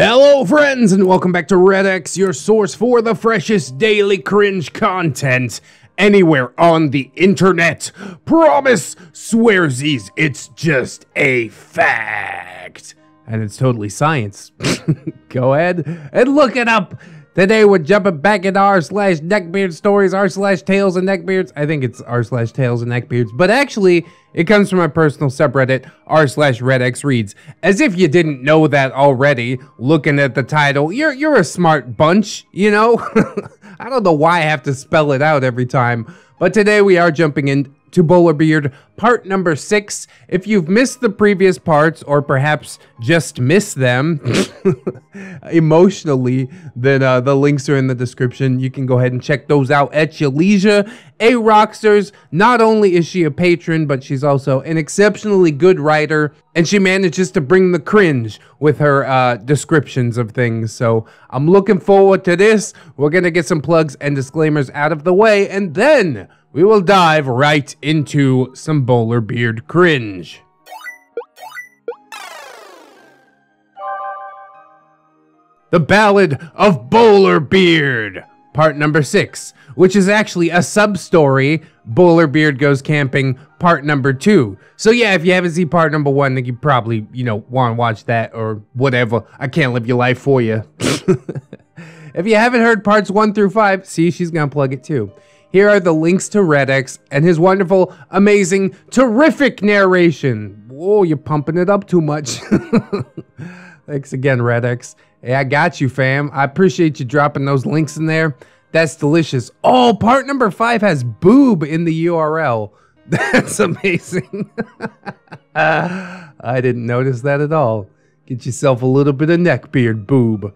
Hello friends, and welcome back to ReddX, your source for the freshest daily cringe content anywhere on the internet. Promise, swearsies, it's just a fact. And it's totally science. Go ahead and look it up. Today we're jumping back into r/NeckbeardStories, r/Tales and Neckbeards. I think it's r/Tales and Neckbeards, but actually it comes from my personal subreddit, r/ReddX reads. As if you didn't know that already, looking at the title, you're a smart bunch, you know? I don't know why I have to spell it out every time, but today we are jumping into BOWLERBEARD, part number 6. If you've missed the previous parts, or perhaps just missed them emotionally, then the links are in the description. You can go ahead and check those out at your leisure. rSlash, not only is she a patron, but she's also an exceptionally good writer, and she manages to bring the cringe with her descriptions of things. So I'm looking forward to this. We're gonna get some plugs and disclaimers out of the way, and then we will dive right into some BOWLERBEARD cringe. The Ballad of BOWLERBEARD, part number 6, which is actually a sub-story, BOWLERBEARD Goes Camping, part number 2. So yeah, if you haven't seen part number 1, then you probably, want to watch that or whatever. I can't live your life for you. If you haven't heard parts 1 through 5, see, she's gonna plug it too. Here are the links to ReddX and his wonderful, amazing, terrific narration. Whoa, you're pumping it up too much. Thanks again, ReddX. Hey, I got you, fam. I appreciate you dropping those links in there. That's delicious. Oh, part number 5 has boob in the URL. That's amazing. I didn't notice that at all. Get yourself a little bit of neckbeard boob.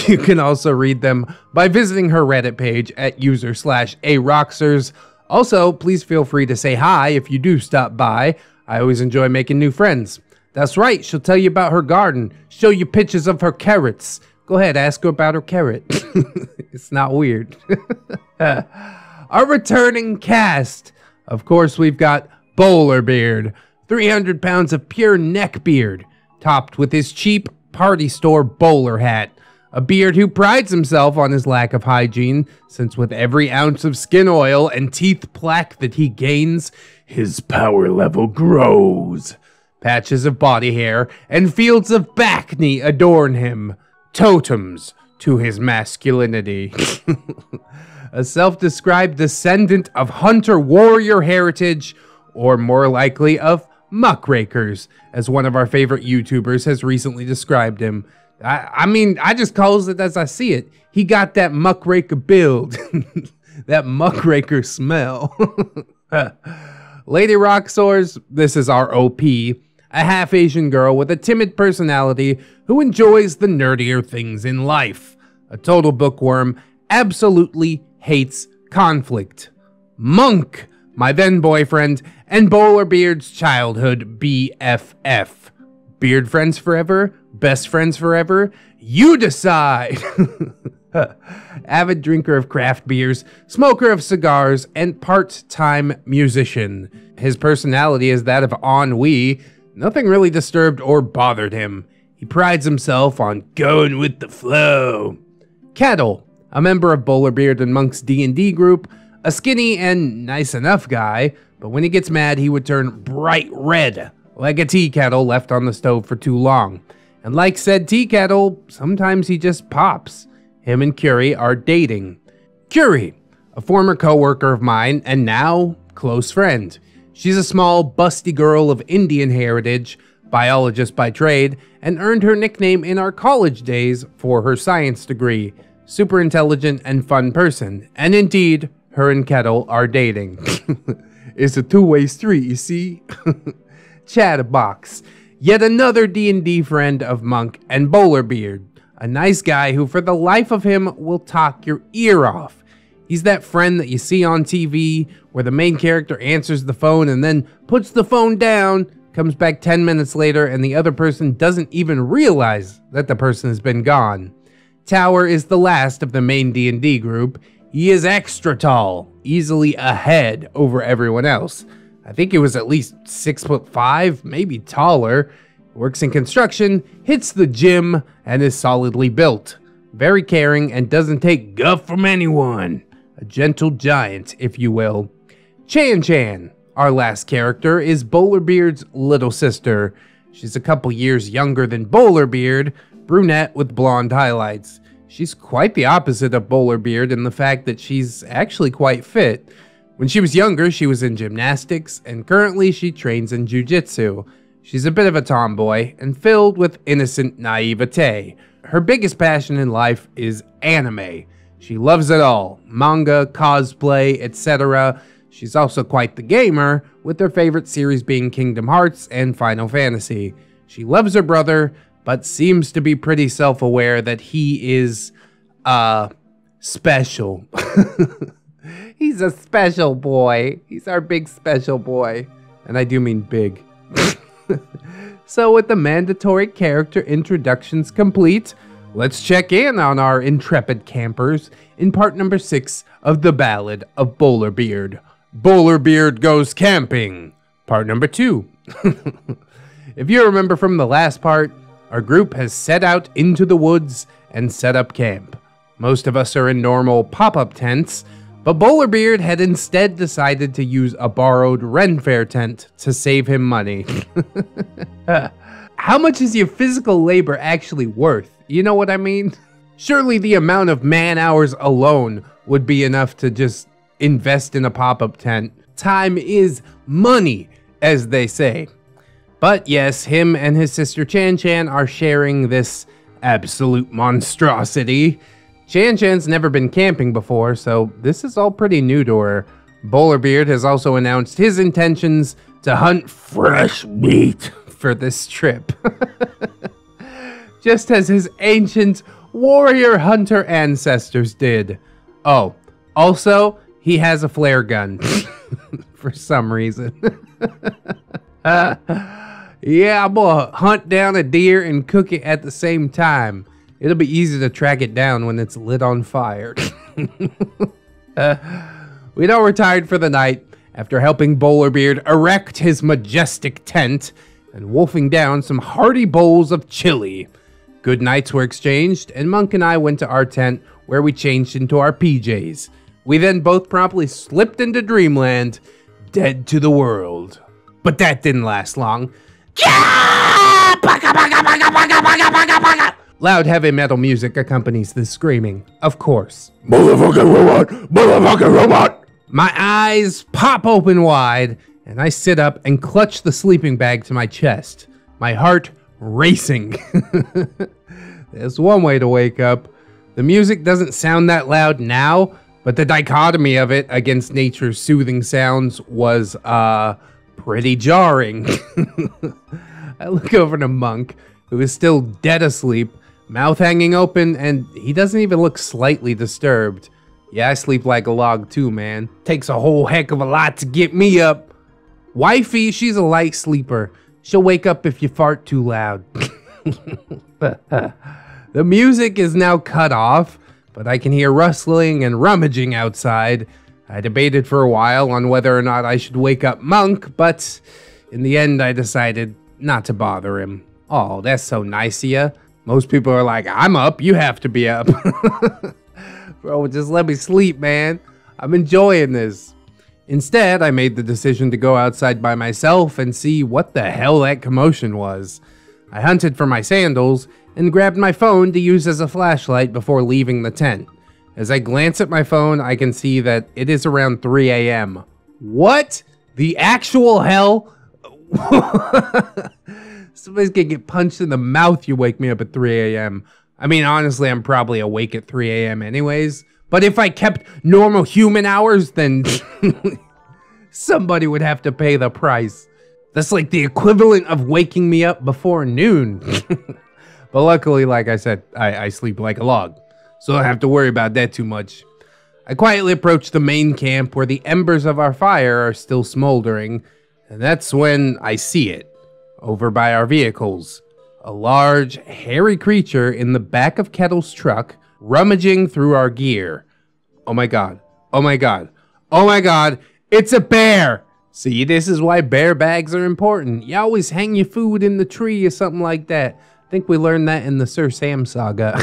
You can also read them by visiting her Reddit page at user/aroxers. Also, please feel free to say hi if you do stop by. I always enjoy making new friends. That's right, she'll tell you about her garden, show you pictures of her carrots. Go ahead, ask her about her carrot. It's not weird. Our returning cast. Of course, we've got BOWLERBEARD, 300 pounds of pure neckbeard, topped with his cheap party store bowler hat. A beard who prides himself on his lack of hygiene, since with every ounce of skin oil and teeth plaque that he gains, his power level grows. Patches of body hair and fields of back knee adorn him, totems to his masculinity. A self-described descendant of hunter-warrior heritage, or more likely of muckrakers, as one of our favorite YouTubers has recently described him. I mean, I just calls it as I see it. He got that muckraker build. That muckraker smell. Lady Roxors, this is our OP. A half-Asian girl with a timid personality who enjoys the nerdier things in life. A total bookworm, absolutely hates conflict. Monk, my then-boyfriend, and BOWLERBEARD's childhood BFF. Beard friends forever? Best friends forever? You decide! Avid drinker of craft beers, smoker of cigars, and part-time musician. His personality is that of ennui. Nothing really disturbed or bothered him. He prides himself on going with the flow. Kettle, a member of BOWLERBEARD and Monk's D&D group, a skinny and nice enough guy, but when he gets mad he would turn bright red, like a tea kettle left on the stove for too long. And like said tea kettle, sometimes he just pops. Him and Curie are dating. Curie, a former co-worker of mine and now close friend. She's a small, busty girl of Indian heritage, biologist by trade, and earned her nickname in our college days for her science degree. Super intelligent and fun person. And indeed, her and Kettle are dating. It's a two-way street, you see? Chatterbox, yet another D&D friend of Monk and BOWLERBEARD, a nice guy who for the life of him will talk your ear off. He's that friend that you see on TV where the main character answers the phone and then puts the phone down, comes back 10 minutes later and the other person doesn't even realize that the person has been gone. Tower is the last of the main D&D group. He is extra tall, easily ahead over everyone else. I think he was at least 6'5", maybe taller. works in construction, hits the gym, and is solidly built. Very caring and doesn't take guff from anyone. A gentle giant, if you will. Chan Chan, our last character, is BOWLERBEARD's little sister. She's a couple years younger than BOWLERBEARD, brunette with blonde highlights. She's quite the opposite of BOWLERBEARD in the fact that she's actually quite fit. When she was younger, she was in gymnastics, and currently she trains in jiu-jitsu. She's a bit of a tomboy, and filled with innocent naivete. Her biggest passion in life is anime. She loves it all, manga, cosplay, etc. She's also quite the gamer, with her favorite series being Kingdom Hearts and Final Fantasy. She loves her brother, but seems to be pretty self-aware that he is, special. He's a special boy. He's our big special boy. And I do mean big. So with the mandatory character introductions complete, let's check in on our intrepid campers in part number 6 of the Ballad of BOWLERBEARD. BOWLERBEARD Goes Camping, part number 2. If you remember from the last part, our group has set out into the woods and set up camp. Most of us are in normal pop-up tents, but BOWLERBEARD had instead decided to use a borrowed Ren Fair tent to save him money. How much is your physical labor actually worth? You know what I mean? Surely the amount of man-hours alone would be enough to just invest in a pop-up tent. Time is money, as they say. But yes, him and his sister Chan Chan are sharing this absolute monstrosity. Chan Chan's never been camping before, so this is all pretty new to her. BOWLERBEARD has also announced his intentions to hunt fresh meat for this trip. Just as his ancient warrior hunter ancestors did. Oh, also, he has a flare gun. For some reason. Yeah, I'm gonna hunt down a deer and cook it at the same time. It'll be easy to track it down when it's lit on fire. We'd all retired for the night after helping BOWLERBEARD erect his majestic tent and wolfing down some hearty bowls of chili. Good nights were exchanged, and Monk and I went to our tent where we changed into our PJs. We then both promptly slipped into dreamland, dead to the world. But that didn't last long. Loud heavy metal music accompanies this screaming, of course. Motherfucking robot! Motherfucking robot! My eyes pop open wide, and I sit up and clutch the sleeping bag to my chest, my heart racing. There's one way to wake up. The music doesn't sound that loud now, but the dichotomy of it against nature's soothing sounds was, pretty jarring. I look over to Monk, who is still dead asleep, mouth hanging open, and he doesn't even look slightly disturbed. Yeah, I sleep like a log too, man. Takes a whole heck of a lot to get me up. Wifey, she's a light sleeper. She'll wake up if you fart too loud. The music is now cut off, but I can hear rustling and rummaging outside. I debated for a while on whether or not I should wake up Monk, but in the end I decided not to bother him. Oh, that's so nice of you. Most people are like, I'm up, you have to be up. Bro, just let me sleep, man. I'm enjoying this. Instead, I made the decision to go outside by myself and see what the hell that commotion was. I hunted for my sandals and grabbed my phone to use as a flashlight before leaving the tent. As I glance at my phone, I can see that it is around 3 a.m. What the actual hell? Somebody's gonna get punched in the mouth, you wake me up at 3 a.m. I mean, honestly, I'm probably awake at 3 a.m. anyways. But if I kept normal human hours, then somebody would have to pay the price. That's like the equivalent of waking me up before noon. But luckily, like I said, I sleep like a log, so I don't have to worry about that too much. I quietly approach the main camp where the embers of our fire are still smoldering, and that's when I see it, over by our vehicles. A large, hairy creature in the back of Kettle's truck, rummaging through our gear. Oh my god, oh my god, oh my god, it's a bear! See, this is why bear bags are important. You always hang your food in the tree or something like that. I think we learned that in the Sir Sam saga.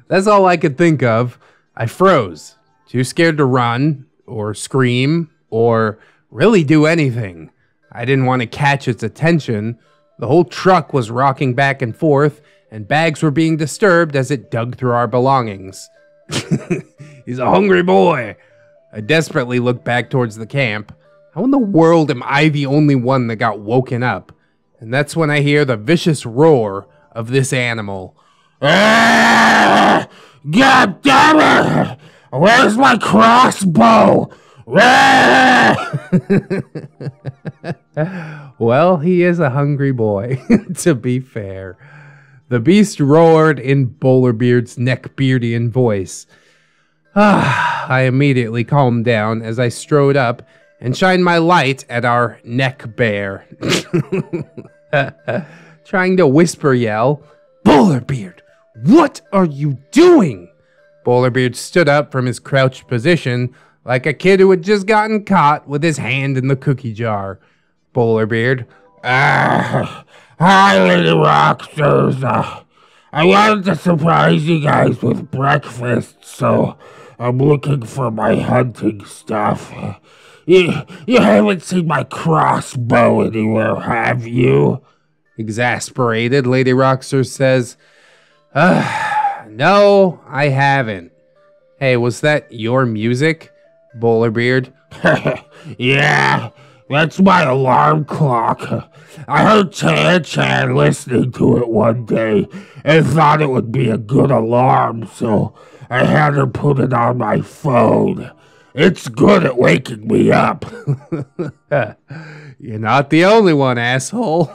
That's all I could think of. I froze, too scared to run, or scream, or really do anything. I didn't want to catch its attention. The whole truck was rocking back and forth, and bags were being disturbed as it dug through our belongings. He's a hungry boy. I desperately looked back towards the camp. How in the world am I the only one that got woken up? And that's when I hear the vicious roar of this animal. Ah! God damn it! Where's my crossbow? Well, he is a hungry boy, to be fair. The beast roared in BOWLERBEARD's neckbeardian voice. I immediately calmed down as I strode up and shined my light at our neck bear. Trying to whisper yell, "BOWLERBEARD, what are you doing?" BOWLERBEARD stood up from his crouched position like a kid who had just gotten caught with his hand in the cookie jar. BOWLERBEARD, hi, Lady Rocksters. I wanted to surprise you guys with breakfast, so I'm looking for my hunting stuff. You haven't seen my crossbow anywhere, have you? Exasperated, Lady Rockster says, no, I haven't. Hey, was that your music, BOWLERBEARD? Yeah, that's my alarm clock. I heard Chan listening to it one day and thought it would be a good alarm, so I had her put it on my phone. It's good at waking me up. You're not the only one, asshole.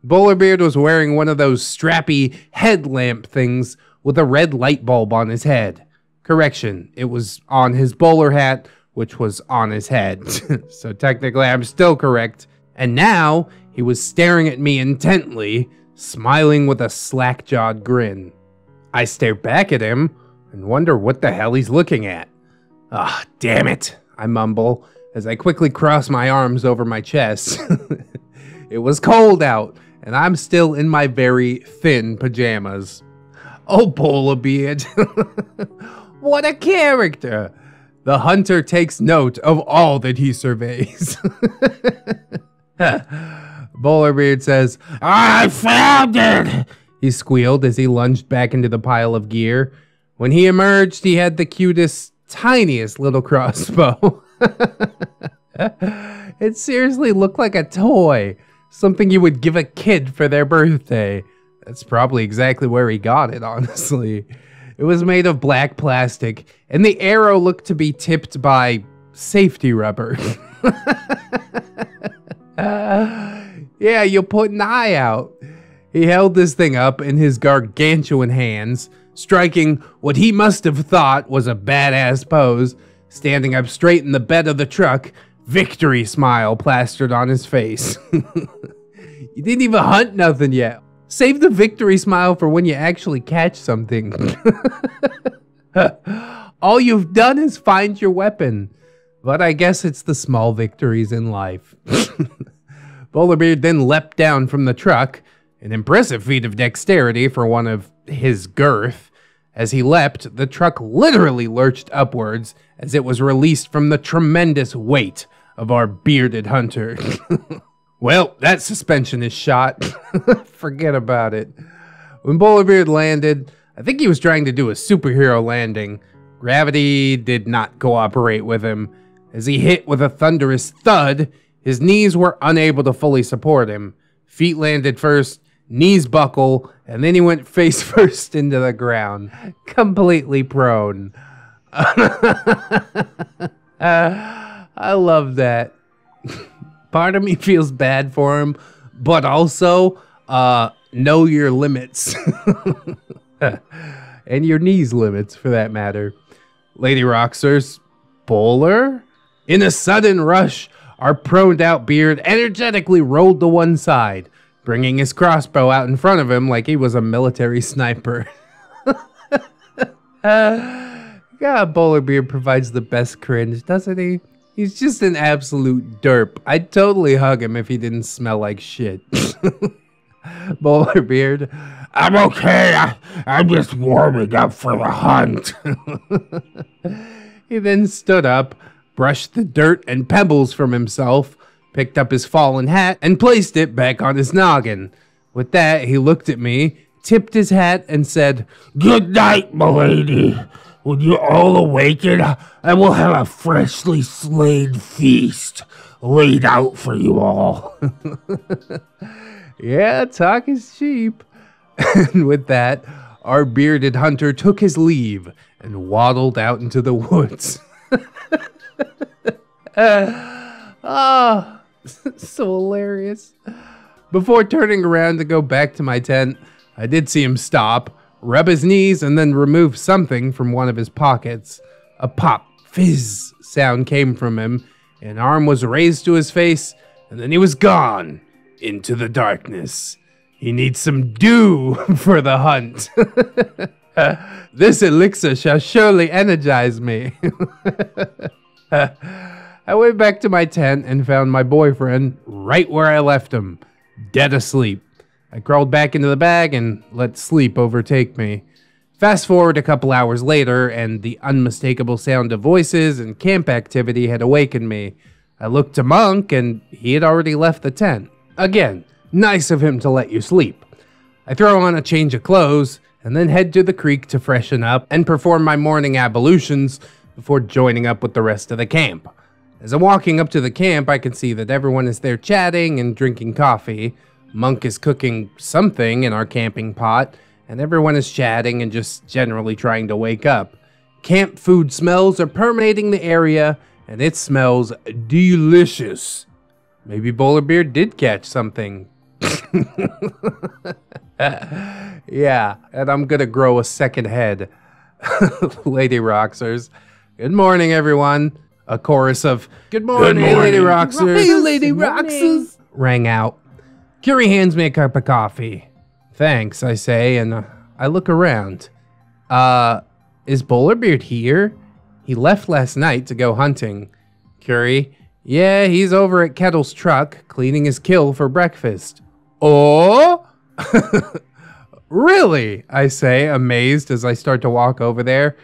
BOWLERBEARD was wearing one of those strappy headlamp things with a red light bulb on his head. Correction, it was on his bowler hat, which was on his head. So technically I'm still correct. And now he was staring at me intently, smiling with a slack-jawed grin. I stare back at him and wonder what the hell he's looking at. Ah, damn it, I mumble as I quickly cross my arms over my chest. It was cold out, and I'm still in my very thin pajamas. Oh, BOWLERBEARD. What a character. The hunter takes note of all that he surveys. BOWLERBEARD says, I found it! He squealed as he lunged back into the pile of gear. When he emerged, he had the cutest, tiniest little crossbow. It seriously looked like a toy. Something you would give a kid for their birthday. That's probably exactly where he got it, honestly. It was made of black plastic, and the arrow looked to be tipped by safety rubber. Yeah, you'll put an eye out. He held this thing up in his gargantuan hands, striking what he must have thought was a badass pose, standing up straight in the bed of the truck, victory smile plastered on his face. You didn't even hunt nothing yet. Save the victory smile for when you actually catch something. All you've done is find your weapon. But I guess it's the small victories in life. BOWLERBEARD then leapt down from the truck, an impressive feat of dexterity for one of his girth. As he leapt, the truck literally lurched upwards as it was released from the tremendous weight of our bearded hunter. Well, that suspension is shot. Forget about it. When BOWLERBEARD landed, I think he was trying to do a superhero landing. Gravity did not cooperate with him. As he hit with a thunderous thud, his knees were unable to fully support him. Feet landed first, knees buckle, and then he went face first into the ground, completely prone. I love that. Part of me feels bad for him, but also, know your limits. And your knees limits, for that matter. Lady Rocksters, bowler? In a sudden rush, our proned-out beard energetically rolled to one side, bringing his crossbow out in front of him like he was a military sniper. God, BOWLERBEARD provides the best cringe, doesn't he? He's just an absolute derp. I'd totally hug him if he didn't smell like shit. BOWLERBEARD, I'm okay. I'm just warming up for the hunt. He then stood up, brushed the dirt and pebbles from himself, picked up his fallen hat, and placed it back on his noggin. With that, he looked at me, tipped his hat, and said, Good night, m'lady. When you all awaken, I will have a freshly slain feast laid out for you all. Yeah, talk is cheap. And with that, our bearded hunter took his leave and waddled out into the woods. Oh, so hilarious. Before turning around to go back to my tent, I did see him stop, rub his knees, and then remove something from one of his pockets. A pop, fizz sound came from him, an arm was raised to his face, and then he was gone into the darkness. He needs some dew for the hunt. This elixir shall surely energize me. I went back to my tent and found my boyfriend right where I left him, dead asleep. I crawled back into the bag and let sleep overtake me. Fast forward a couple hours later, and the unmistakable sound of voices and camp activity had awakened me. I looked to Monk, and he had already left the tent. Again, nice of him to let you sleep. I throw on a change of clothes, and then head to the creek to freshen up and perform my morning ablutions before joining up with the rest of the camp. As I'm walking up to the camp, I can see that everyone is there chatting and drinking coffee. Monk is cooking something in our camping pot, and everyone is chatting and just generally trying to wake up. Camp food smells are permeating the area, and it smells delicious. Maybe BOWLERBEARD did catch something. Yeah, and I'm gonna grow a second head. Lady Roxers. Good morning, everyone. A chorus of Good morning, Lady Roxers. Hey, Lady Roxers rang out. Curie hands me a cup of coffee. Thanks, I say, and I look around. Is BOWLERBEARD here? He left last night to go hunting. Curie, yeah, he's over at Kettle's truck, cleaning his kill for breakfast. Oh? Really? I say, amazed as I start to walk over there.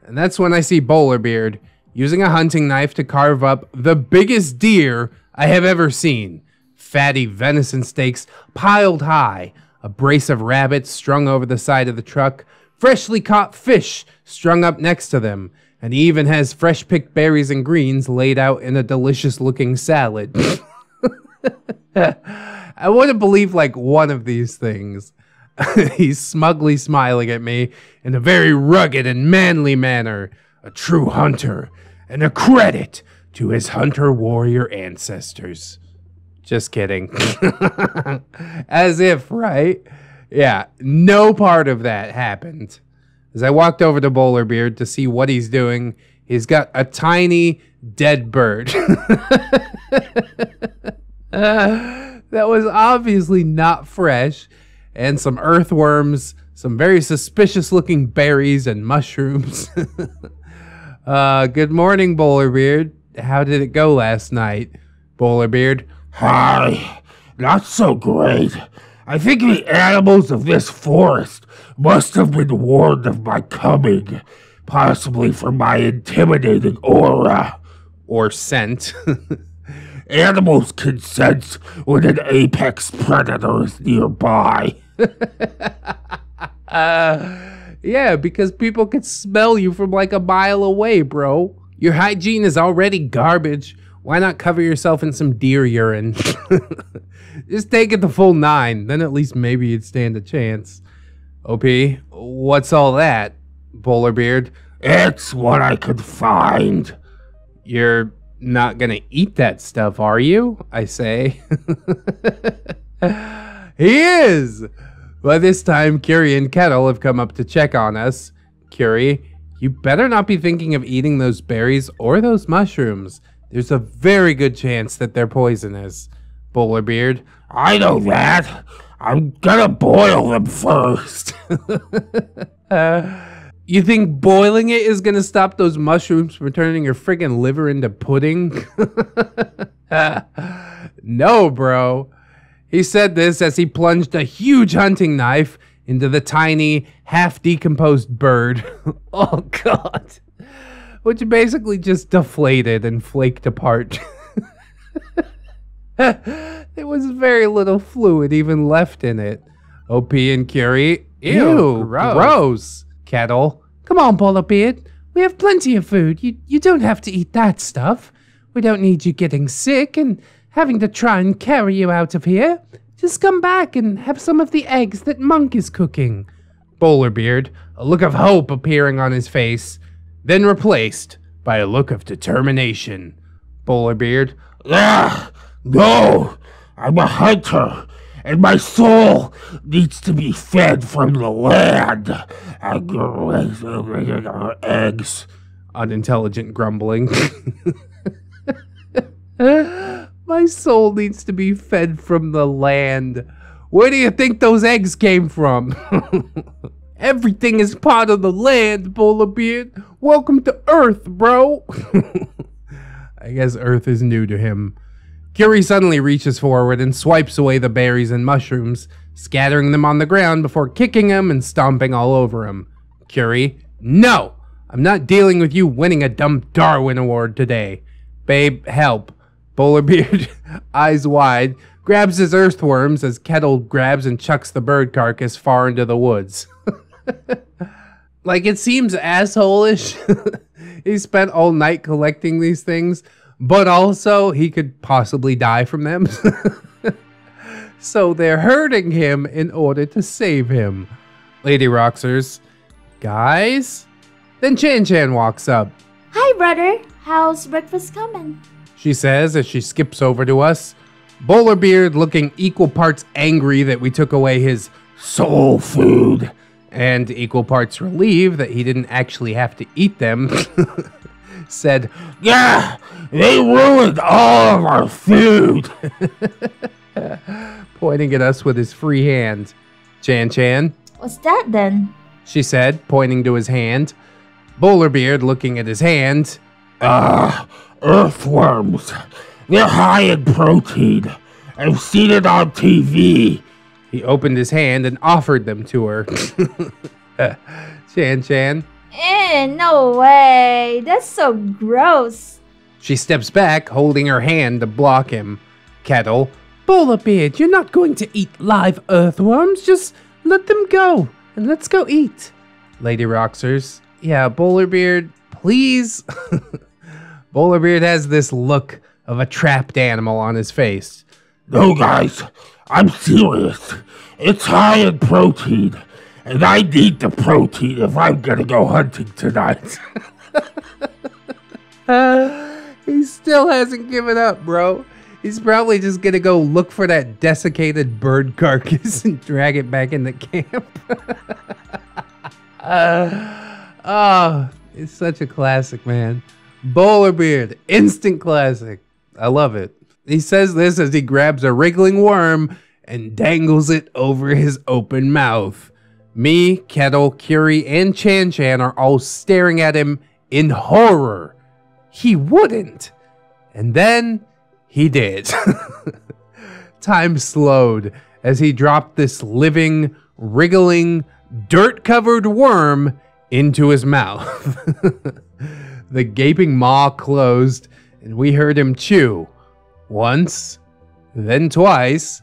And that's when I see BOWLERBEARD using a hunting knife to carve up the biggest deer I have ever seen. Fatty venison steaks piled high, a brace of rabbits strung over the side of the truck, freshly caught fish strung up next to them, and he even has fresh picked berries and greens laid out in a delicious looking salad. I wouldn't believe like one of these things. He's smugly smiling at me in a very rugged and manly manner, a true hunter, and a credit to his hunter-warrior ancestors. Just kidding. As if, right? Yeah, no part of that happened. As I walked over to BOWLERBEARD to see what he's doing, he's got a tiny dead bird. That was obviously not fresh, and some earthworms, some very suspicious looking berries and mushrooms. Good morning, BOWLERBEARD. How did it go last night? BOWLERBEARD, Hi, not so great. I think the animals of this forest must have been warned of my coming, possibly from my intimidating aura. Or scent. Animals can sense when an apex predator is nearby. Yeah, because people can smell you from like a mile away, bro. Your hygiene is already garbage. Why not cover yourself in some deer urine? Just take it the full 9, then at least maybe you'd stand a chance. OP, what's all that? BOWLERBEARD, It's what I could find. You're not gonna eat that stuff, are you? I say. He is! By this time, Curie and Kettle have come up to check on us. Curie, you better not be thinking of eating those berries or those mushrooms. There's a very good chance that they're poisonous. BOWLERBEARD, I know that. I'm gonna boil them first. You think boiling it is gonna stop those mushrooms from turning your friggin' liver into pudding? No, bro. He said this as he plunged a huge hunting knife into the tiny, half-decomposed bird. Oh, God. Which basically just deflated and flaked apart. There was very little fluid even left in it. OP and Curie. Ew, gross. Kettle. Come on, BOWLERBEARD. We have plenty of food. You don't have to eat that stuff. We don't need you getting sick and having to try and carry you out of here. Just come back and have some of the eggs that Monk is cooking. BOWLERBEARD, a look of hope appearing on his face, then replaced by a look of determination. BOWLERBEARD, No! I'm a hunter, and my soul needs to be fed from the land. Eggs. Unintelligent grumbling. My soul needs to be fed from the land. Where do you think those eggs came from? Everything is part of the land, BOWLERBEARD. Welcome to Earth, bro. I guess Earth is new to him. Curie suddenly reaches forward and swipes away the berries and mushrooms, scattering them on the ground before kicking him and stomping all over him. Curie, no! I'm not dealing with you winning a dumb Darwin Award today. Babe, help. BOWLERBEARD, eyes wide, grabs his earthworms as Kettle grabs and chucks the bird carcass far into the woods. Like, it seems asshole-ish. He spent all night collecting these things, but also he could possibly die from them. So they're hurting him in order to save him. Lady Roxers, guys? Then Chan Chan walks up. Hi, brother. How's breakfast coming? She says as she skips over to us. BOWLERBEARD looking equal parts angry that we took away his soul food, and equal parts relieved that he didn't actually have to eat them, said, Yeah, they ruined all of our food. pointing at us with his free hand. Chan Chan, What's that then? she said, pointing to his hand. BOWLERBEARD looking at his hand. Earthworms. They're high in protein. I've seen it on TV. He opened his hand and offered them to her. Chan Chan. No way. That's so gross. She steps back, holding her hand to block him. Kettle. BOWLERBEARD, you're not going to eat live earthworms. Just let them go, and let's go eat. Lady Roxers. Yeah, BOWLERBEARD, please. BOWLERBEARD has this look of a trapped animal on his face. No, guys, I'm serious. It's high in protein, and I need the protein if I'm gonna go hunting tonight. He still hasn't given up, bro. He's probably just gonna go look for that desiccated bird carcass and drag it back in the camp. Oh, it's such a classic, man. BOWLERBEARD, instant classic. I love it. He says this as he grabs a wriggling worm and dangles it over his open mouth. Me, Kettle, Curie, and Chan Chan are all staring at him in horror. He wouldn't. And then he did. Time slowed as he dropped this living, wriggling, dirt-covered worm into his mouth. The gaping maw closed, and we heard him chew. Once, then twice.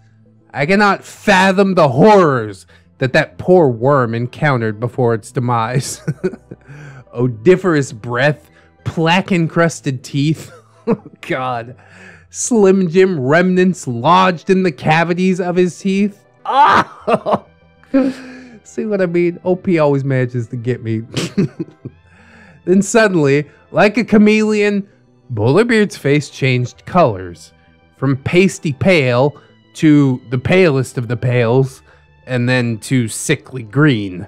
I cannot fathom the horrors that poor worm encountered before its demise. Odoriferous breath, plaque-encrusted teeth. Oh, God. Slim Jim remnants lodged in the cavities of his teeth. Oh! See what I mean? OP always manages to get me. Then suddenly, like a chameleon, BOWLERBEARD's face changed colors. From pasty pale to the palest of the pales, and then to sickly green.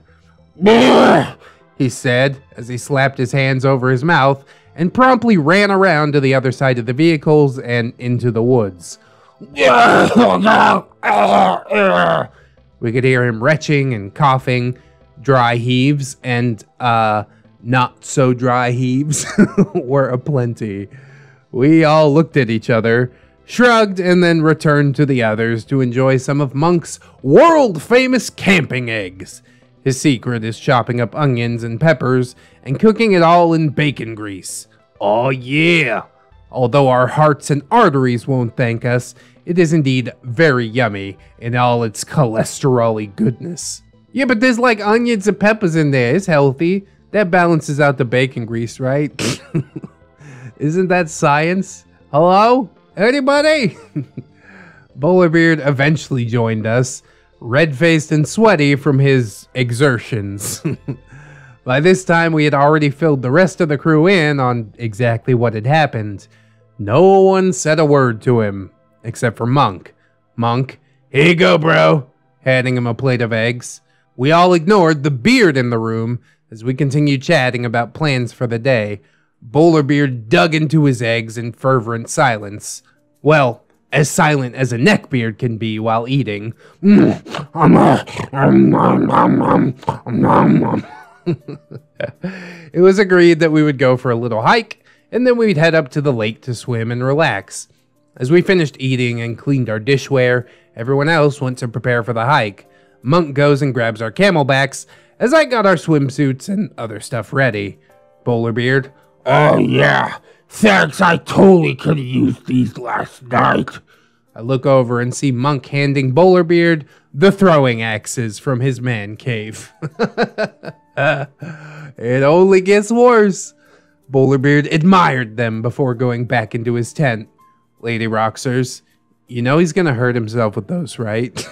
He said as he slapped his hands over his mouth and promptly ran around to the other side of the vehicles and into the woods. We could hear him retching and coughing, dry heaves and not so dry heaves were aplenty. We all looked at each other, shrugged, and then returned to the others to enjoy some of Monk's world-famous camping eggs. His secret is chopping up onions and peppers and cooking it all in bacon grease. Oh yeah! Although our hearts and arteries won't thank us, it is indeed very yummy in all its cholesterol-y goodness. Yeah, but there's like onions and peppers in there. It's healthy. That balances out the bacon grease, right? Isn't that science? Hello? Anybody? BOWLERBEARD eventually joined us, red-faced and sweaty from his exertions. By this time, we had already filled the rest of the crew in on exactly what had happened. No one said a word to him, except for Monk. Monk, here you go, bro, handing him a plate of eggs. We all ignored the beard in the room as we continued chatting about plans for the day. BOWLERBEARD dug into his eggs in fervent silence. Well, as silent as a neckbeard can be while eating. It was agreed that we would go for a little hike, and then we'd head up to the lake to swim and relax. As we finished eating and cleaned our dishware, everyone else went to prepare for the hike. Monk goes and grabs our camelbacks, as I got our swimsuits and other stuff ready. BOWLERBEARD, oh yeah, thanks, I totally could have used these last night. I look over and see Monk handing BOWLERBEARD the throwing axes from his man cave. It only gets worse. BOWLERBEARD admired them before going back into his tent. Lady Roxers, you know he's gonna hurt himself with those, right?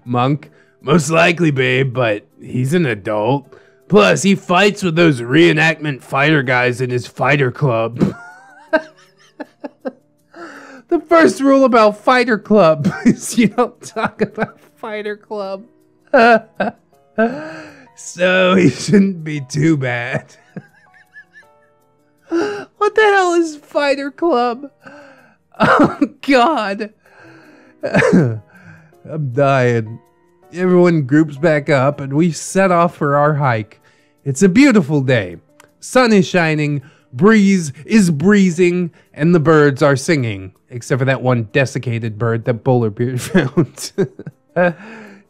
Monk, most likely, babe, but he's an adult. Plus, he fights with those reenactment fighter guys in his fighter club. The first rule about fighter club is you don't talk about fighter club. So he shouldn't be too bad. What the hell is fighter club? Oh, God. I'm dying. Everyone groups back up and we set off for our hike. It's a beautiful day. Sun is shining, breeze is breezing, and the birds are singing. Except for that one desiccated bird that BOWLERBEARD found.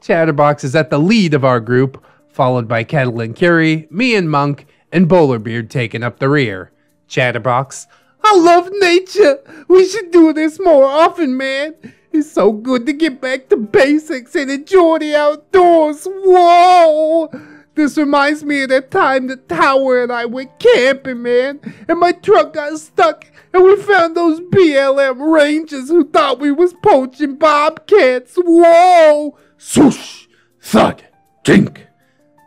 Chatterbox is at the lead of our group, followed by Kettle and Curie, me and Monk, and BOWLERBEARD taking up the rear. Chatterbox, I love nature. We should do this more often, man. It's so good to get back to basics and enjoy the outdoors. Whoa! This reminds me of that time the Tower and I went camping, man. And my truck got stuck and we found those BLM rangers who thought we was poaching bobcats. Whoa! Swoosh! Thud! Tink!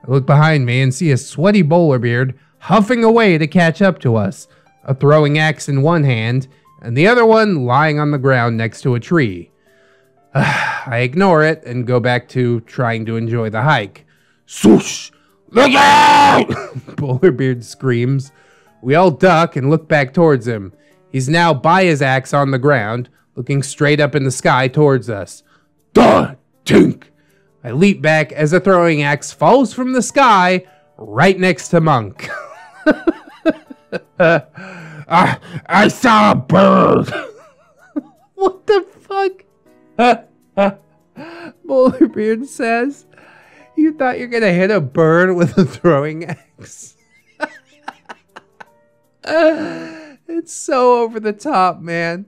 I look behind me and see a sweaty BOWLERBEARD huffing away to catch up to us, a throwing axe in one hand, and the other one lying on the ground next to a tree. I ignore it and go back to trying to enjoy the hike. Swoosh! Look out! BOWLERBEARD screams. We all duck and look back towards him. He's now by his axe on the ground, looking straight up in the sky towards us. Thud! Tink! I leap back as a throwing axe falls from the sky right next to Monk. I saw a bird! What the fuck? BOWLERBEARD says, you thought you're gonna hit a bird with a throwing axe? It's so over the top, man.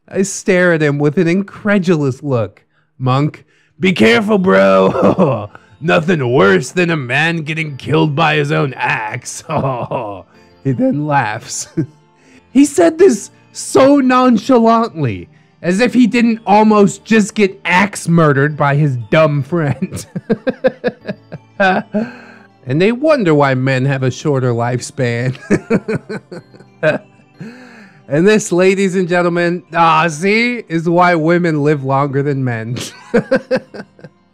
I stare at him with an incredulous look. Monk, be careful, bro. Nothing worse than a man getting killed by his own axe. He then laughs. He said this so nonchalantly, as if he didn't almost just get axe murdered by his dumb friend. And they wonder why men have a shorter lifespan. And this, ladies and gentlemen, see, is why women live longer than men.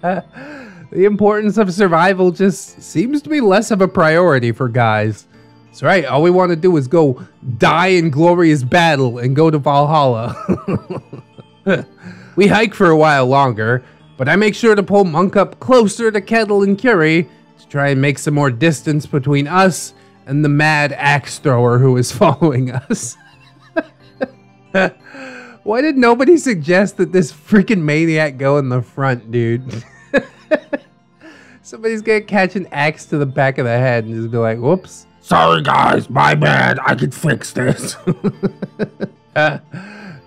The importance of survival just seems to be less of a priority for guys. That's right, all we want to do is go die in glorious battle and go to Valhalla. We hike for a while longer. but I make sure to pull Monk up closer to Kettle and Curie to try and make some more distance between us and the mad axe thrower who is following us. Why did nobody suggest that this freaking maniac go in the front, dude? Somebody's gonna catch an axe to the back of the head and just be like, whoops. Sorry guys, my bad, I can fix this.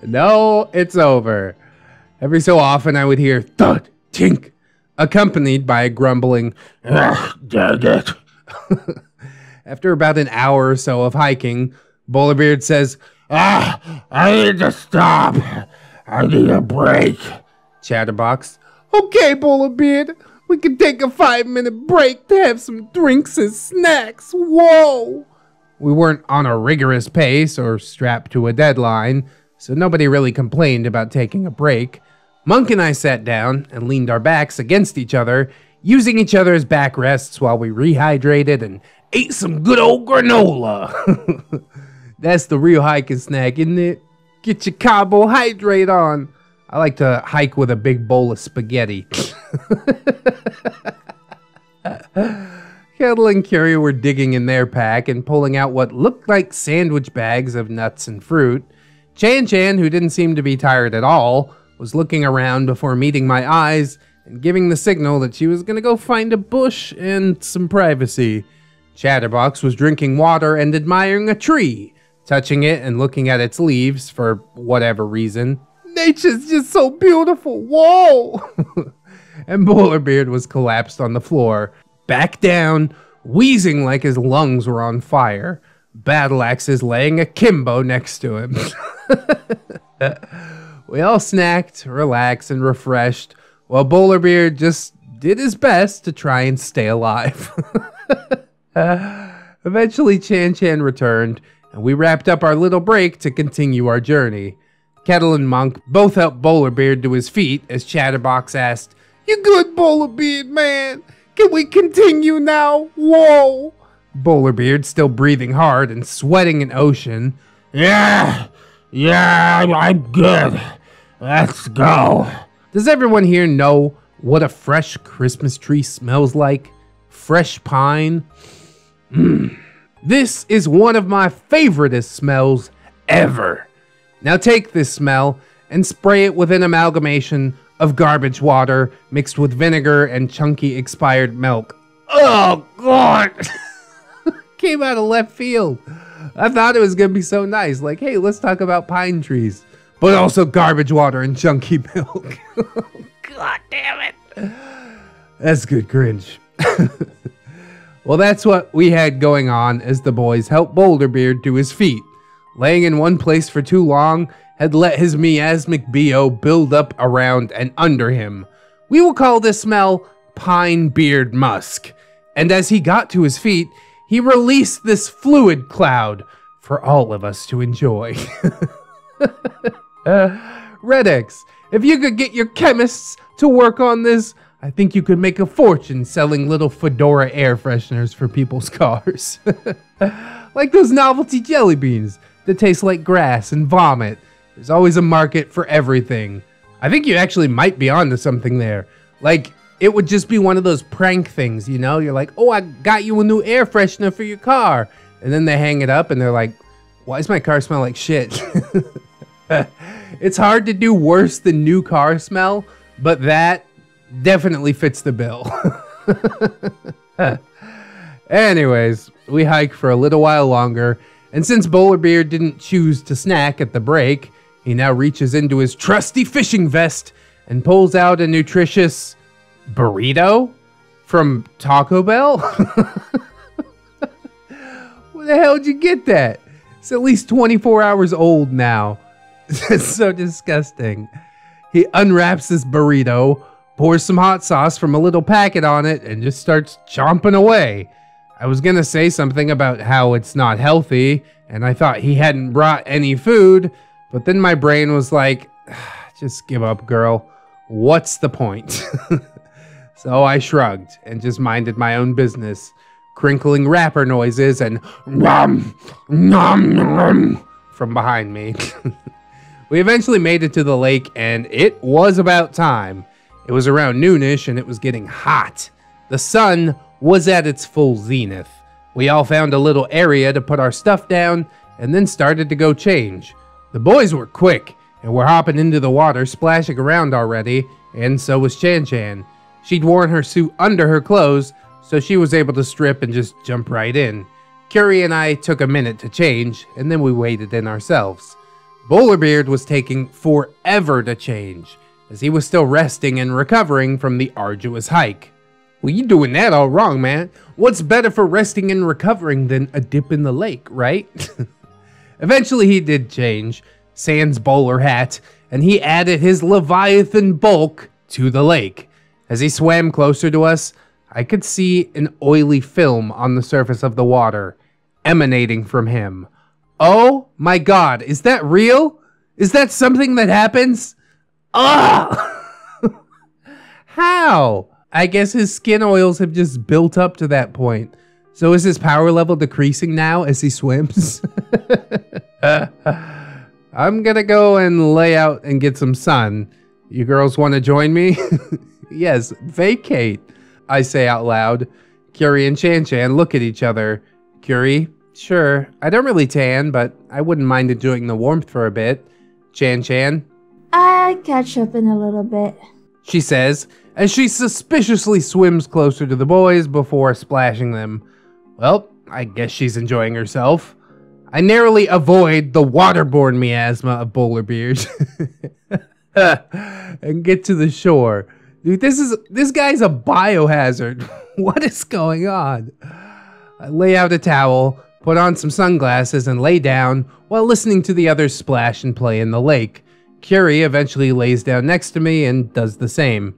No, it's over. Every so often I would hear thud, tink, accompanied by a grumbling, Ugh, dang it. After about an hour or so of hiking, BOWLERBEARD says, I need to stop. I need a break. Chatterbox, okay, BOWLERBEARD, we can take a 5-minute break to have some drinks and snacks. Whoa! We weren't on a rigorous pace or strapped to a deadline, so nobody really complained about taking a break. Monk and I sat down and leaned our backs against each other, using each other's backrests while we rehydrated and ate some good old granola. That's the real hiking snack, isn't it? Get your carbohydrate on. I like to hike with a big bowl of spaghetti. Kettle and Curie were digging in their pack and pulling out what looked like sandwich bags of nuts and fruit. Chan, who didn't seem to be tired at all, was looking around before meeting my eyes and giving the signal that she was gonna go find a bush and some privacy. Chatterbox was drinking water and admiring a tree, touching it and looking at its leaves for whatever reason. Nature's just so beautiful, whoa! And BOWLERBEARD was collapsed on the floor, back down, wheezing like his lungs were on fire. Battle axes laying akimbo next to him. We all snacked, relaxed, and refreshed, while BOWLERBEARD just did his best to try and stay alive. Eventually, Chan returned, and we wrapped up our little break to continue our journey. Kettle and Monk both helped BOWLERBEARD to his feet as Chatterbox asked, "You good, BOWLERBEARD, man? Can we continue now? Whoa!" BOWLERBEARD, still breathing hard and sweating an ocean. Yeah, I'm good. Let's go. Does everyone here know what a fresh Christmas tree smells like? Fresh pine? This is one of my favoriteest smells ever. Now take this smell and spray it with an amalgamation of garbage water mixed with vinegar and chunky expired milk. Oh, God! Came out of left field. I thought it was going to be so nice. Like, hey, let's talk about pine trees. But also garbage water and chunky milk. God damn it. That's good cringe. Well, that's what we had going on as the boys helped BOWLERBEARD to his feet. Laying in one place for too long had let his miasmic BO build up around and under him. We will call this smell Pine Beard Musk. And as he got to his feet, he released this fluid cloud for all of us to enjoy. ReddX, if you could get your chemists to work on this, I think you could make a fortune selling little Fedora air fresheners for people's cars. Like those novelty jelly beans that taste like grass and vomit. There's always a market for everything. I think you actually might be onto something there. Like, it would just be one of those prank things, you know? You're like, oh, I got you a new air freshener for your car. And then they hang it up and they're like, why does my car smell like shit? It's hard to do worse than new car smell, but that definitely fits the bill. Anyways, we hiked for a little while longer, and since BOWLERBEARD didn't choose to snack at the break, he now reaches into his trusty fishing vest and pulls out a nutritious burrito from Taco Bell? Where the hell did you get that? It's at least 24 hours old now. It's so disgusting. He unwraps this burrito, pours some hot sauce from a little packet on it, and just starts chomping away. I was gonna say something about how it's not healthy, and I thought he hadn't brought any food, but then my brain was like, just give up, girl. What's the point? So I shrugged and just minded my own business, crinkling wrapper noises and nom, nom, nom from behind me. We eventually made it to the lake, and it was about time. It was around noonish and it was getting hot. The sun was at its full zenith. We all found a little area to put our stuff down and then started to go change. The boys were quick and were hopping into the water, splashing around already, and so was Chan Chan. She'd worn her suit under her clothes, so she was able to strip and just jump right in. Curie and I took a minute to change, and then we waded in ourselves. BOWLERBEARD was taking forever to change, as he was still resting and recovering from the arduous hike. Well, you doing that all wrong, man. What's better for resting and recovering than a dip in the lake, right? Eventually he did change, sans bowler hat, and he added his Leviathan bulk to the lake. As he swam closer to us, I could see an oily film on the surface of the water, emanating from him. Oh my god, is that real? Is that something that happens? Ugh! How? I guess his skin oils have just built up to that point. So is his power level decreasing now as he swims? I'm gonna go and lay out and get some sun. You girls want to join me? Yes, vacate, I say out loud. Curie and Chan Chan look at each other. Curie, sure, I don't really tan, but I wouldn't mind enjoying the warmth for a bit. Chan Chan? I'll catch up in a little bit, she says, as she suspiciously swims closer to the boys before splashing them. Well, I guess she's enjoying herself. I narrowly avoid the waterborne miasma of BOWLERBEARD and get to the shore. Dude, this guy's a biohazard. What is going on? I lay out a towel, put on some sunglasses, and lay down while listening to the others splash and play in the lake. Curie eventually lays down next to me and does the same.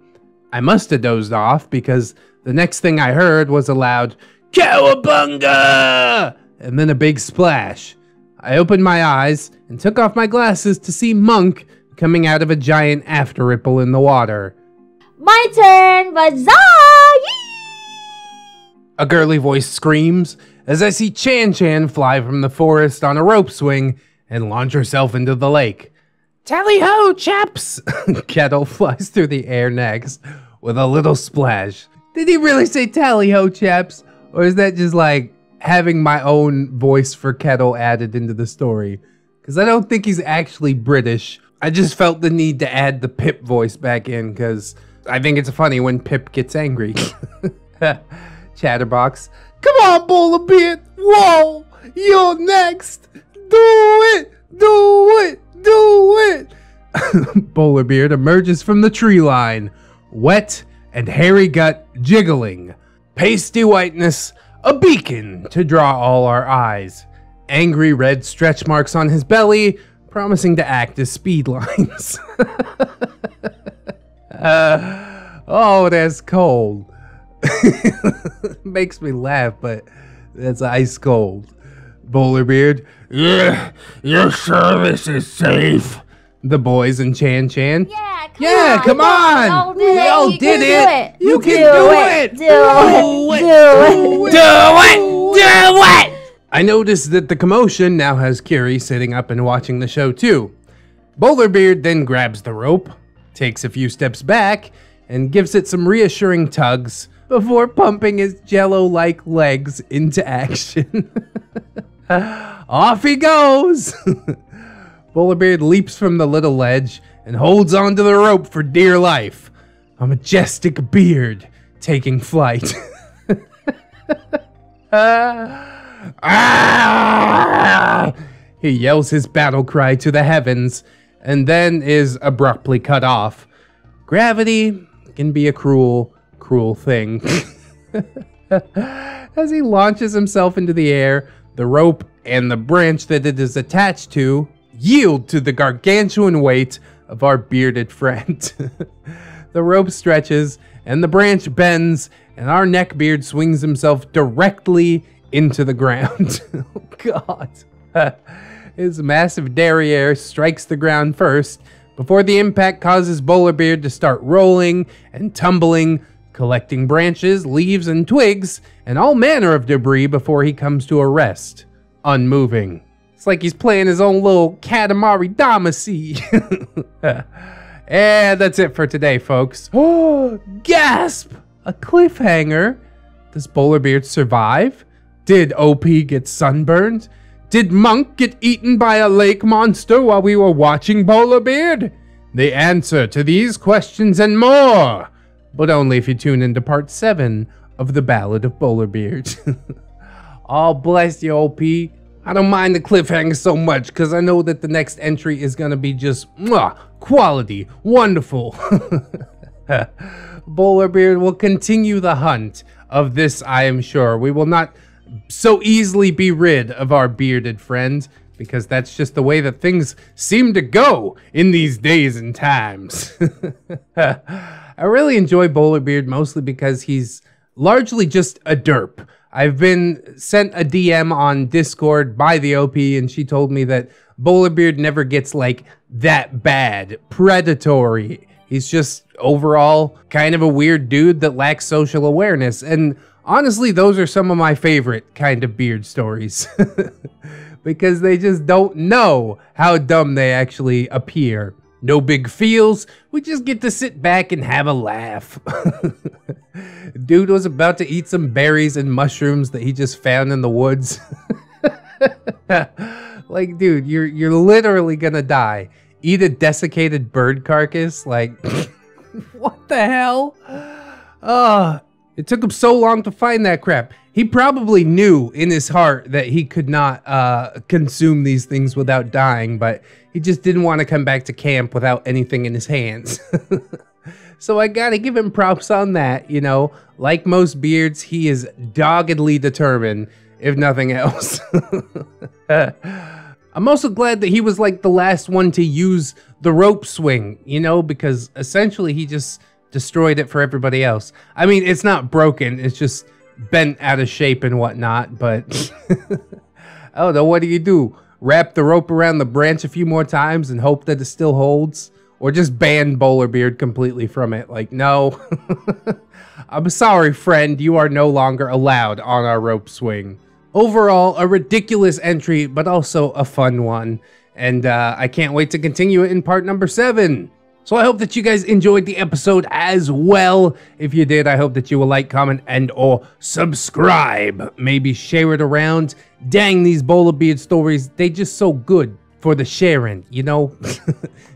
I must have dozed off because the next thing I heard was a loud "Cowabunga!" and then a big splash. I opened my eyes and took off my glasses to see Monk coming out of a giant after ripple in the water. My turn, Bazaar! A girly voice screams as I see Chan Chan fly from the forest on a rope swing and launch herself into the lake. Tally-ho, chaps! Kettle flies through the air next with a little splash. Did he really say tally-ho, chaps? Or is that just like having my own voice for Kettle added into the story? Because I don't think he's actually British. I just felt the need to add the Pip voice back in because I think it's funny when Pip gets angry. Chatterbox. Come on, BOWLERBEARD! Whoa! You're next! Do it! Do it! Do it! BOWLERBEARD emerges from the tree line, wet and hairy gut jiggling. Pasty whiteness, a beacon to draw all our eyes. Angry red stretch marks on his belly, promising to act as speed lines. Oh, that's cold. Makes me laugh, but that's ice cold. BOWLERBEARD. Yeah, your service is safe. The boys and Chan Chan. Yeah, come on. We all did it. You can do it. Do it. I noticed that the commotion now has Curie sitting up and watching the show too. BOWLERBEARD then grabs the rope, takes a few steps back, and gives it some reassuring tugs before pumping his jello-like legs into action. Off he goes! BOWLERBEARD leaps from the little ledge and holds onto the rope for dear life. A majestic beard taking flight. He yells his battle cry to the heavens and then is abruptly cut off. Gravity can be a cruel, cruel thing. As he launches himself into the air, the rope and the branch that it is attached to yield to the gargantuan weight of our bearded friend. The rope stretches and the branch bends and our neckbeard swings himself directly into the ground. Oh God. His massive derriere strikes the ground first before the impact causes BOWLERBEARD to start rolling and tumbling, collecting branches, leaves, and twigs, and all manner of debris before he comes to a rest, unmoving. It's like he's playing his own little Katamari Damacy. And that's it for today, folks. Oh, gasp! A cliffhanger? Does BOWLERBEARD survive? Did OP get sunburned? Did Monk get eaten by a lake monster while we were watching BOWLERBEARD? The answer to these questions and more, but only if you tune into part 7 of the Ballad of BOWLERBEARD. Oh, bless you, OP. I don't mind the cliffhanger so much because I know that the next entry is going to be just quality, wonderful. BOWLERBEARD will continue the hunt of this, I am sure. We will not so easily be rid of our bearded friend, because that's just the way that things seem to go in these days and times. I really enjoy BOWLERBEARD mostly because he's largely just a derp. I've been sent a DM on Discord by the OP, and she told me that BOWLERBEARD never gets like that bad, predatory. He's just overall kind of a weird dude that lacks social awareness. And honestly, those are some of my favorite kind of beard stories. Because they just don't know how dumb they actually appear. No big feels, we just get to sit back and have a laugh. Dude was about to eat some berries and mushrooms that he just found in the woods. Like, dude, you're literally gonna die. Eat a desiccated bird carcass? Like, what the hell? It took him so long to find that crap. He probably knew in his heart that he could not consume these things without dying, but he just didn't want to come back to camp without anything in his hands. So I gotta give him props on that, you know. Like most beards, he is doggedly determined, if nothing else. I'm also glad that he was like the last one to use the rope swing, you know, because essentially he just destroyed it for everybody else. I mean, it's not broken, it's just bent out of shape and whatnot, but I don't know, what do? Wrap the rope around the branch a few more times and hope that it still holds? Or just ban BOWLERBEARD completely from it? Like, no. I'm sorry, friend, you are no longer allowed on our rope swing. Overall, a ridiculous entry, but also a fun one. And I can't wait to continue it in part number 7. So I hope that you guys enjoyed the episode as well. If you did, I hope that you will like, comment, and or subscribe. Maybe share it around. Dang, these BOWLERBEARD stories, they just so good for the sharing, you know?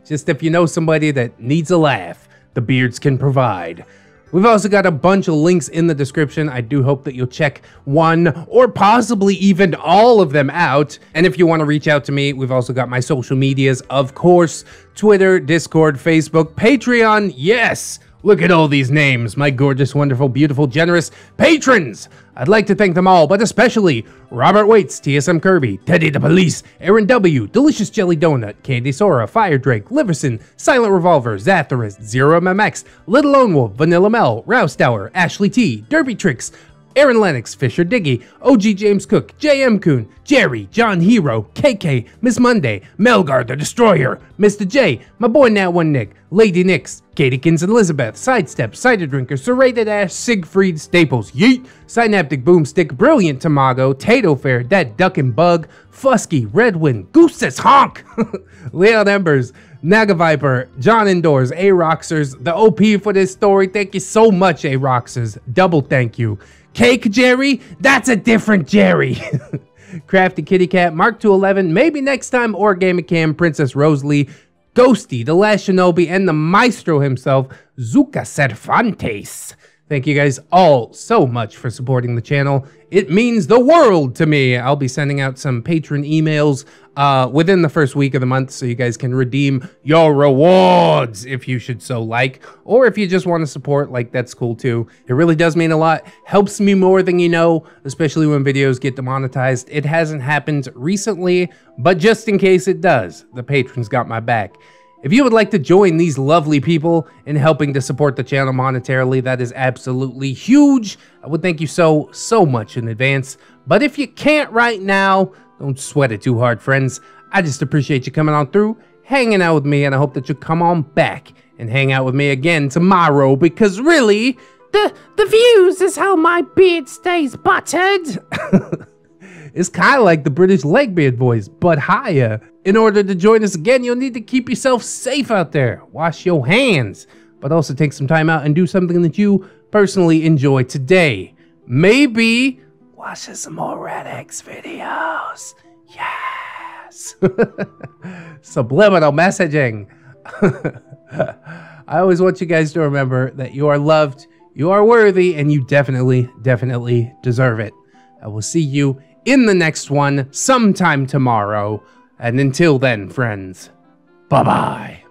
Just if you know somebody that needs a laugh, the beards can provide. We've also got a bunch of links in the description. I do hope that you'll check one or possibly even all of them out. And if you want to reach out to me, we've also got my social medias, of course, Twitter, Discord, Facebook, Patreon. Yes, look at all these names, my gorgeous, wonderful, beautiful, generous patrons. I'd like to thank them all, but especially Robert Waits, TSM Kirby, Teddy the Police, Aaron W, Delicious Jelly Donut, Candy Sora, Fire Drake, Liverson, Silent Revolver, Zatharus, Zero MMX, Little Lone Wolf, Vanilla Mel, Roustower, Ashley T, Derby Tricks, Aaron Lennox, Fisher Diggy, OG James Cook, JM Coon, Jerry, John Hero, KK, Miss Monday, Melgar the Destroyer, Mr. J, my boy Nat One Nick, Lady Nix, Katykins and Elizabeth, Sidestep, Cider Drinker, Serrated Ash, Siegfried, Staples, Yeet, Synaptic Boomstick, Brilliant Tamago, Tato Fair, Dead Duck and Bug, Fusky, Redwind, Goose says honk, Leon Embers, Naga Viper, John Indoors, A-Roxers, the OP for this story, thank you so much, A-Roxers, double thank you. Cake Jerry? That's a different Jerry. Crafty Kitty Cat, Mark 211, maybe next time, Orgamicam, Princess Rosalie, Ghosty, The Last Shinobi, and the Maestro himself, Zuka Cervantes. Thank you guys all so much for supporting the channel. It means the world to me. I'll be sending out some patron emails within the first week of the month so you guys can redeem your rewards if you should so like. Or if you just want to support, like, that's cool too. It really does mean a lot. Helps me more than you know, especially when videos get demonetized. It hasn't happened recently, but just in case it does, the patrons got my back. If you would like to join these lovely people in helping to support the channel monetarily, that is absolutely huge. I would thank you so much in advance. But if you can't right now, don't sweat it too hard, friends. I just appreciate you coming on through, hanging out with me, and I hope that you come on back and hang out with me again tomorrow, because really, the views is how my beard stays buttered. It's kind of like the British Legbeard voice, but higher. In order to join us again, you'll need to keep yourself safe out there. Wash your hands, but also take some time out and do something that you personally enjoy today. Maybe watch some more ReddX videos. Yes. Subliminal messaging. I always want you guys to remember that you are loved, you are worthy, and you definitely deserve it. I will see you in the next one sometime tomorrow. And until then, friends, bye-bye.